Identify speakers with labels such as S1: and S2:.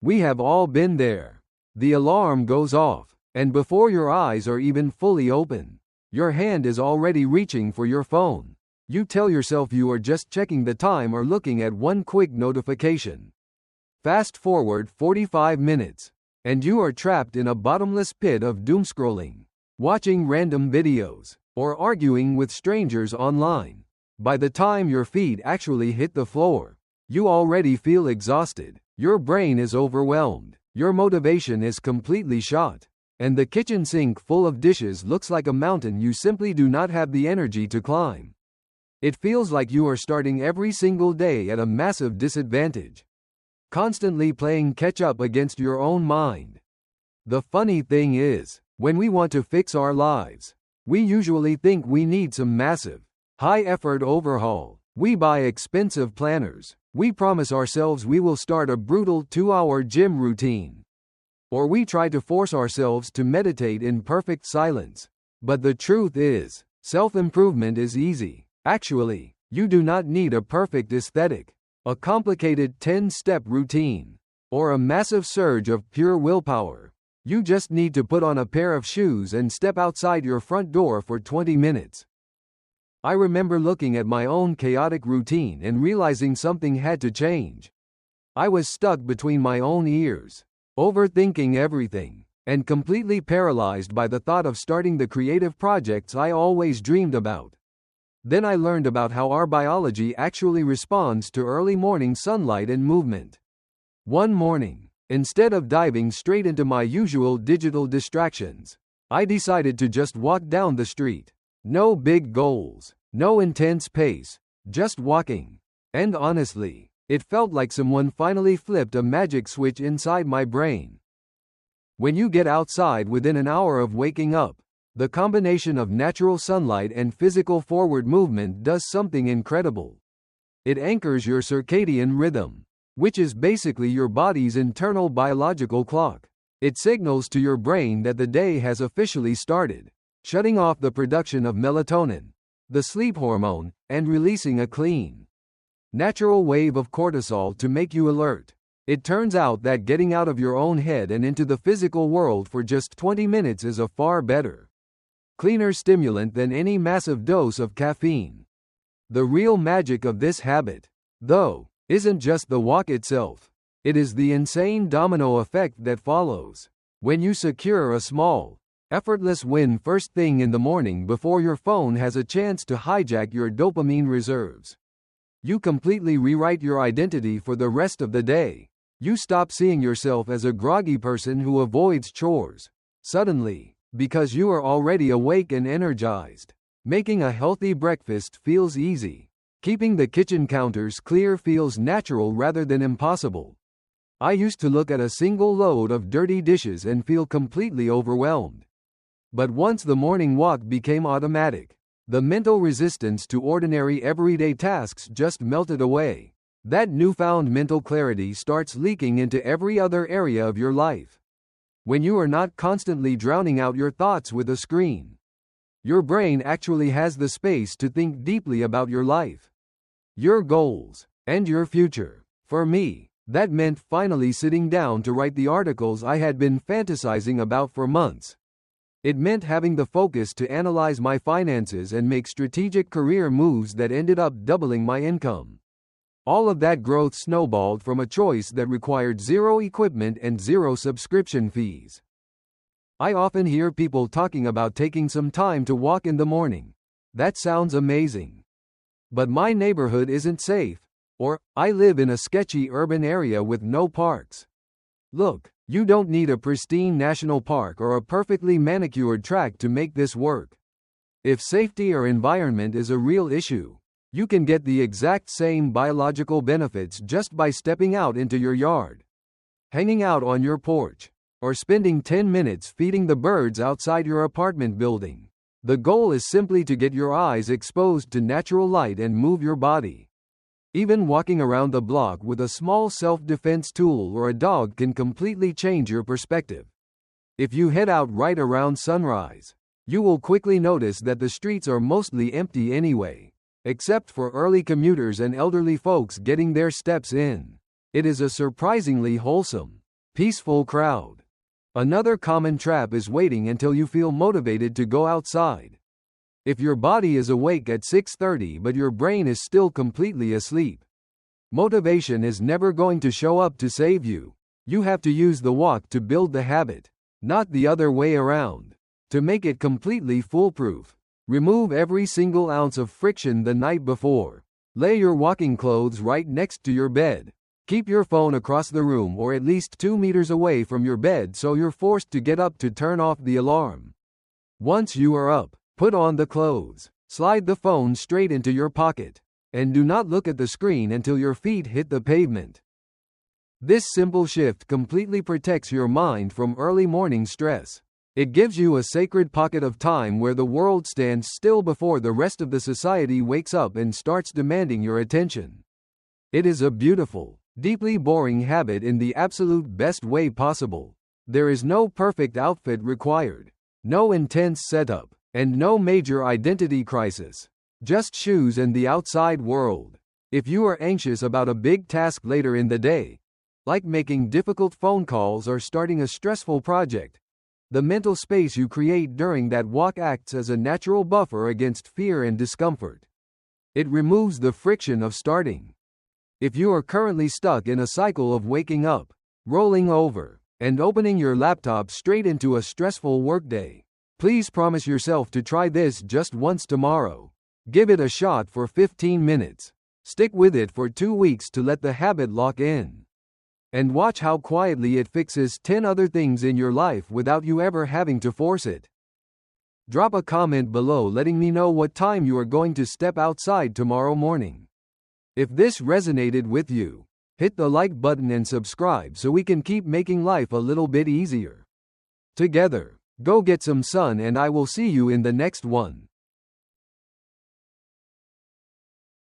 S1: We have all been there. The alarm goes off, and before your eyes are even fully open, your hand is already reaching for your phone. You tell yourself you are just checking the time or looking at one quick notification. Fast forward 45 minutes, and you are trapped in a bottomless pit of doomscrolling, watching random videos, or arguing with strangers online. By the time your feet actually hit the floor, you already feel exhausted, your brain is overwhelmed, your motivation is completely shot, and the kitchen sink full of dishes looks like a mountain you simply do not have the energy to climb. It feels like you are starting every single day at a massive disadvantage, constantly playing catch-up against your own mind. The funny thing is, when we want to fix our lives, we usually think we need some massive, high-effort overhaul. We buy expensive planners. We promise ourselves we will start a brutal 2-hour gym routine. Or we try to force ourselves to meditate in perfect silence. But the truth is, self-improvement is easy. Actually, you do not need a perfect aesthetic, a complicated 10-step routine, or a massive surge of pure willpower. You just need to put on a pair of shoes and step outside your front door for 20 minutes. I remember looking at my own chaotic routine and realizing something had to change. I was stuck between my own ears, overthinking everything, and completely paralyzed by the thought of starting the creative projects I always dreamed about. Then I learned about how our biology actually responds to early morning sunlight and movement. One morning, instead of diving straight into my usual digital distractions, I decided to just walk down the street. No big goals, no intense pace, just walking. And honestly, it felt like someone finally flipped a magic switch inside my brain. When you get outside within an hour of waking up, the combination of natural sunlight and physical forward movement does something incredible. It anchors your circadian rhythm, which is basically your body's internal biological clock. It signals to your brain that the day has officially started, shutting off the production of melatonin, the sleep hormone, and releasing a clean, natural wave of cortisol to make you alert. It turns out that getting out of your own head and into the physical world for just 20 minutes is a far better, cleaner stimulant than any massive dose of caffeine. The real magic of this habit, though, isn't just the walk itself. It is the insane domino effect that follows. When you secure a small, effortless win first thing in the morning before your phone has a chance to hijack your dopamine reserves, you completely rewrite your identity for the rest of the day. You stop seeing yourself as a groggy person who avoids chores. Suddenly, because you are already awake and energized, making a healthy breakfast feels easy. Keeping the kitchen counters clear feels natural rather than impossible. I used to look at a single load of dirty dishes and feel completely overwhelmed. But once the morning walk became automatic, the mental resistance to ordinary everyday tasks just melted away. That newfound mental clarity starts leaking into every other area of your life. When you are not constantly drowning out your thoughts with a screen, your brain actually has the space to think deeply about your life, your goals, and your future. For me, that meant finally sitting down to write the articles I had been fantasizing about for months. It meant having the focus to analyze my finances and make strategic career moves that ended up doubling my income. All of that growth snowballed from a choice that required zero equipment and zero subscription fees. I often hear people talking about taking some time to walk in the morning. That sounds amazing. But my neighborhood isn't safe, or I live in a sketchy urban area with no parks. Look, you don't need a pristine national park or a perfectly manicured track to make this work. If safety or environment is a real issue, you can get the exact same biological benefits just by stepping out into your yard, hanging out on your porch, or spending 10 minutes feeding the birds outside your apartment building. The goal is simply to get your eyes exposed to natural light and move your body. Even walking around the block with a small self-defense tool or a dog can completely change your perspective. If you head out right around sunrise, you will quickly notice that the streets are mostly empty anyway, except for early commuters and elderly folks getting their steps in. It is a surprisingly wholesome, Peaceful crowd. Another common trap is waiting until you feel motivated to go outside. If your body is awake at 6:30 but your brain is still completely asleep, motivation is never going to show up to save you. You have to use the walk to build the habit, not the other way around. To make it completely foolproof, remove every single ounce of friction the night before. Lay your walking clothes right next to your bed. Keep your phone across the room or at least 2 meters away from your bed so you're forced to get up to turn off the alarm. Once you are up, put on the clothes, slide the phone straight into your pocket, and do not look at the screen until your feet hit the pavement. This simple shift completely protects your mind from early morning stress. It gives you a sacred pocket of time where the world stands still before the rest of the society wakes up and starts demanding your attention. It is a beautiful, deeply boring habit in the absolute best way possible. There is no perfect outfit required, no intense setup, and no major identity crisis. Just shoes and the outside world. If you are anxious about a big task later in the day, like making difficult phone calls or starting a stressful project, the mental space you create during that walk acts as a natural buffer against fear and discomfort. It removes the friction of starting. If you are currently stuck in a cycle of waking up, rolling over, and opening your laptop straight into a stressful workday, please promise yourself to try this just once tomorrow. Give it a shot for 15 minutes. Stick with it for 2 weeks to let the habit lock in. And watch how quietly it fixes 10 other things in your life without you ever having to force it. Drop a comment below letting me know what time you are going to step outside tomorrow morning. If this resonated with you, hit the like button and subscribe so we can keep making life a little bit easier. Together, go get some sun and I will see you in the next one.